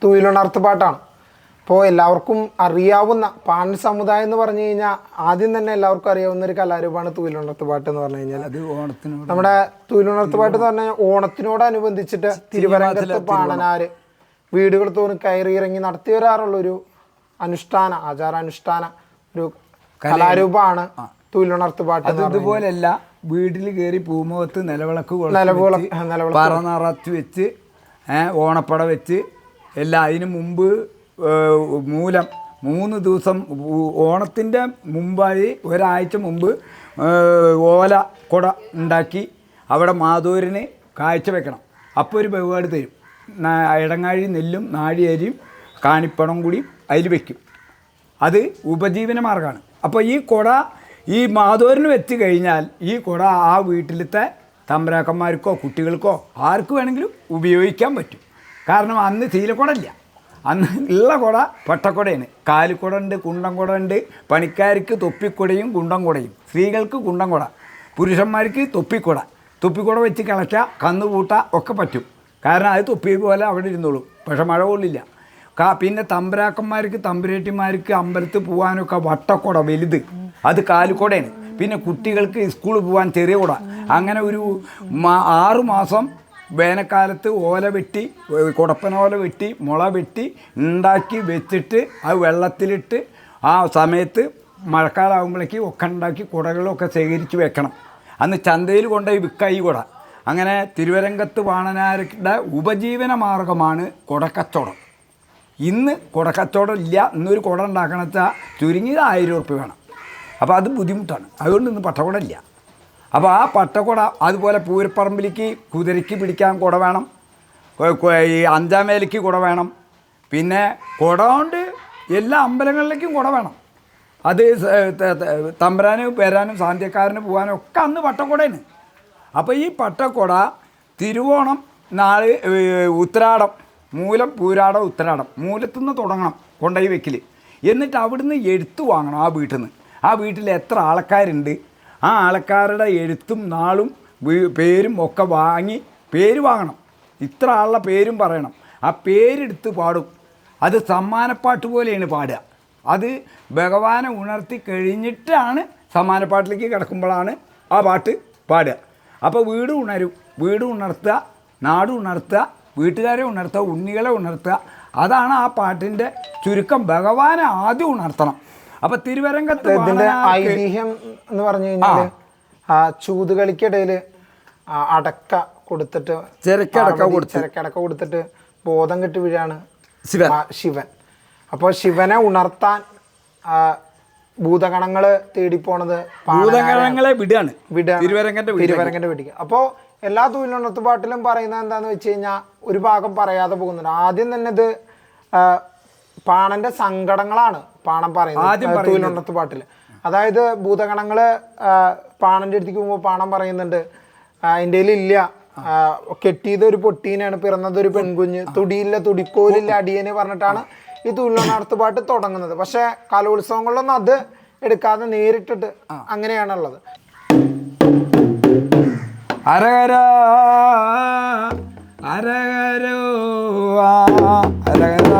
തുയിലുണർത്ത് പാട്ടാണ്. അപ്പോൾ എല്ലാവർക്കും അറിയാവുന്ന പാണൻ സമുദായം എന്ന് പറഞ്ഞു കഴിഞ്ഞാൽ ആദ്യം തന്നെ എല്ലാവർക്കും അറിയാവുന്ന ഒരു കലാരൂപമാണ് തുയിലുണർത്ത് പാട്ട് എന്ന് പറഞ്ഞു കഴിഞ്ഞാൽ. അത് ഓണത്തിനോട് നമ്മുടെ തുയിലുണർത്ത് പാട്ട് എന്ന് പറഞ്ഞാൽ ഓണത്തിനോടനുബന്ധിച്ചിട്ട് തിരുവരങ്കത്ത് പാണനാര് വീടുകൾ തോറും കയറി ഇറങ്ങി നടത്തി വരാറുള്ളൊരു അനുഷ്ഠാന ആചാരാനുഷ്ഠാന ഒരു കലാരൂപമാണ് തുയിലുണർത്ത് പാട്ട്. ഇതുപോലെയല്ല, വീട്ടിൽ കയറി പൂമുഖത്ത് നിലവിളക്ക് പറ നിറച്ച് വെച്ച് ഓണപ്പട വെച്ച് എല്ലാം. അതിന് മുമ്പ് മൂലം 3 ദിവസം ഓണത്തിൻ്റെ മുമ്പായി ഒരാഴ്ച മുമ്പ് ഓല കുട ഉണ്ടാക്കി അവിടെ മാധൂരിന് കാഴ്ച വെക്കണം. അപ്പോൾ ഒരു പരിപാടി തരും. ഇടങ്ങാഴി നെല്ലും നാഴിയരിയും കാണിപ്പണം കൂടി അതിൽ വയ്ക്കും. അത് ഉപജീവന മാർഗ്ഗമാണ്. അപ്പോൾ ഈ കുട ഈ മാധൂരിന് വെച്ച് കഴിഞ്ഞാൽ ഈ കുട ആ വീട്ടിലത്തെ തമ്പരാക്കന്മാർക്കോ കുട്ടികൾക്കോ ആർക്ക് വേണമെങ്കിലും ഉപയോഗിക്കാൻ പറ്റും. കാരണം അന്ന് ശീലക്കുടയില്ല, അന്ന് ഉള്ള കുട പട്ടക്കുടയാണ്. കാലിക്കുട ഉണ്ട്, കുണ്ടൻ കുട ഉണ്ട്. പണിക്കാർക്ക് തൊപ്പിക്കുടയും കുണ്ടൻ കുടയും, സ്ത്രീകൾക്ക് കുണ്ടൻ കുട, പുരുഷന്മാർക്ക് തൊപ്പിക്കുട വെച്ച് കിളച്ച കന്നുകൂട്ട ഒക്കെ പറ്റും. കാരണം അത് തൊപ്പി പോലെ അവിടെ ഇരുന്നോളും, പക്ഷെ മഴ കൊള്ളില്ല. പിന്നെ തമ്പരാക്കന്മാർക്ക് തമ്പുരേട്ടിമാർക്ക് അമ്പലത്തിൽ പോകാനൊക്കെ വട്ടക്കുട വലുത്, അത് കാലിക്കുടയാണ്. പിന്നെ കുട്ടികൾക്ക് സ്കൂളിൽ പോകാൻ ചെറിയ കുട. അങ്ങനെ ഒരു 6 മാസം വേനൽക്കാലത്ത് ഓല വെട്ടി, കുടപ്പനോല വെട്ടി, മുള വെട്ടി ഉണ്ടാക്കി വെച്ചിട്ട് അത് വെള്ളത്തിലിട്ട് ആ സമയത്ത് മഴക്കാലമാകുമ്പോഴേക്ക് ഒക്കെ ഉണ്ടാക്കി കുടകളൊക്കെ ശേഖരിച്ച് വെക്കണം. അന്ന് ചന്തയിൽ കൊണ്ടുപോയി വിൽക്കുക ഈ കുട. അങ്ങനെ തിരുവരങ്കത്ത് പാണനാരുടെ ഉപജീവന മാർഗമാണ് കുടക്കച്ചവടം. ഇന്ന് കുടക്കച്ചവടം ഇല്ല. ഇന്നൊരു കുട ഉണ്ടാക്കണം വെച്ചാൽ ചുരുങ്ങിയത് 1000 ഉറുപ്പ്യ വേണം. അപ്പോൾ അത് ബുദ്ധിമുട്ടാണ്. അതുകൊണ്ട് ഇന്ന് പട്ടക്കുട ഇല്ല. അപ്പോൾ ആ പട്ടക്കുട അതുപോലെ പൂരപ്പറമ്പിലേക്ക് കുതിരയ്ക്ക് പിടിക്കാൻ കുട വേണം, ഈ 5-ാം വേലയ്ക്ക് കുട വേണം. പിന്നെ കുട കൊണ്ട് എല്ലാ അമ്പലങ്ങളിലേക്കും കുട വേണം. അത് തമ്പരാന് വരാനും സാന്ധ്യക്കാരന് പോകാനും ഒക്കെ അന്ന് പട്ടക്കുടയാണ്. അപ്പോൾ ഈ പട്ടക്കുട തിരുവോണം നാള് ഉത്രാടം, മൂലം പൂരാടം ഉത്രാടം, മൂലത്തുനിന്ന് തുടങ്ങണം കൊണ്ടുപോയി വെക്കൽ. എന്നിട്ട് അവിടുന്ന് എഴുത്ത് വാങ്ങണം. ആ വീട്ടിൽ നിന്ന്, ആ വീട്ടിൽ എത്ര ആൾക്കാരുണ്ട് ആ ആൾക്കാരുടെ എഴുത്തും നാളും പേരും ഒക്കെ വാങ്ങി പേര് വാങ്ങണം. ഇത്ര ആളുടെ പേരും പറയണം. ആ പേരെടുത്ത് പാടും. അത് സമ്മാനപ്പാട്ട് പോലെയാണ് പാടുക. അത് ഭഗവാനെ ഉണർത്തി കഴിഞ്ഞിട്ടാണ് സമ്മാനപ്പാട്ടിലേക്ക് കിടക്കുമ്പോഴാണ് ആ പാട്ട് പാടുക. അപ്പോൾ വീട് ഉണരും, വീട് ഉണർത്തുക, നാട് ഉണർത്തുക, വീട്ടുകാരെ ഉണർത്തുക, ഉണ്ണികളെ ഉണർത്തുക. അതാണ് ആ പാട്ടിൻ്റെ ചുരുക്കം. ഭഗവാനെ ആദ്യം ഉണർത്തണം. അപ്പൊ തിരുവരങ്കത്ത് ഇതിന്റെ ഐതിഹ്യം എന്ന് പറഞ്ഞു കഴിഞ്ഞാല് ചൂതുകളിക്കിടയിൽ അടക്ക കൊടുത്തിട്ട് ചിരക്കടക്ക കൊടുത്തിട്ട് ബോധം കെട്ട് വീഴാണ് ശിവൻ. അപ്പോൾ ശിവനെ ഉണർത്താൻ ഭൂതഗണങ്ങള് തേടിപ്പോണത് ഭൂതഗണങ്ങളെ വിടാണ് തിരുവരങ്കന്റെ വീട്ടിക്ക്. അപ്പോൾ എല്ലാ തുയിലുണർത്ത് പാട്ടിലും പറയുന്നത് എന്താന്ന് വെച്ച് കഴിഞ്ഞാൽ ഒരു ഭാഗം പറയാതെ പോകുന്നുണ്ട്. ആദ്യം തന്നെ ഇത് പാണന്റെ സങ്കടങ്ങളാണ് പാണൻ പറയുന്നത് തുയിലുണർത്ത് പാട്ടിൽ. അതായത് ഭൂതഗണങ്ങള് പാണന്റെ അടുത്തേക്ക് പോകുമ്പോൾ പാണൻ പറയുന്നുണ്ട് എൻ്റെ ഇല്ല, കെട്ടിയത് ഒരു പൊട്ടീനാണ്, പിറന്നത് ഒരു പെൺകുഞ്ഞ്, തുടിയില്ല തുടിക്കോലില്ല അടിയനെ പറഞ്ഞിട്ടാണ് ഈ തുയിലുണർത്ത് പാട്ട് തുടങ്ങുന്നത്. പക്ഷെ കലോത്സവങ്ങളിലൊന്നും അത് എടുക്കാതെ നേരിട്ടിട്ട് അങ്ങനെയാണുള്ളത്. അരകര അരകരോ അരകര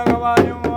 ഭഗവാനും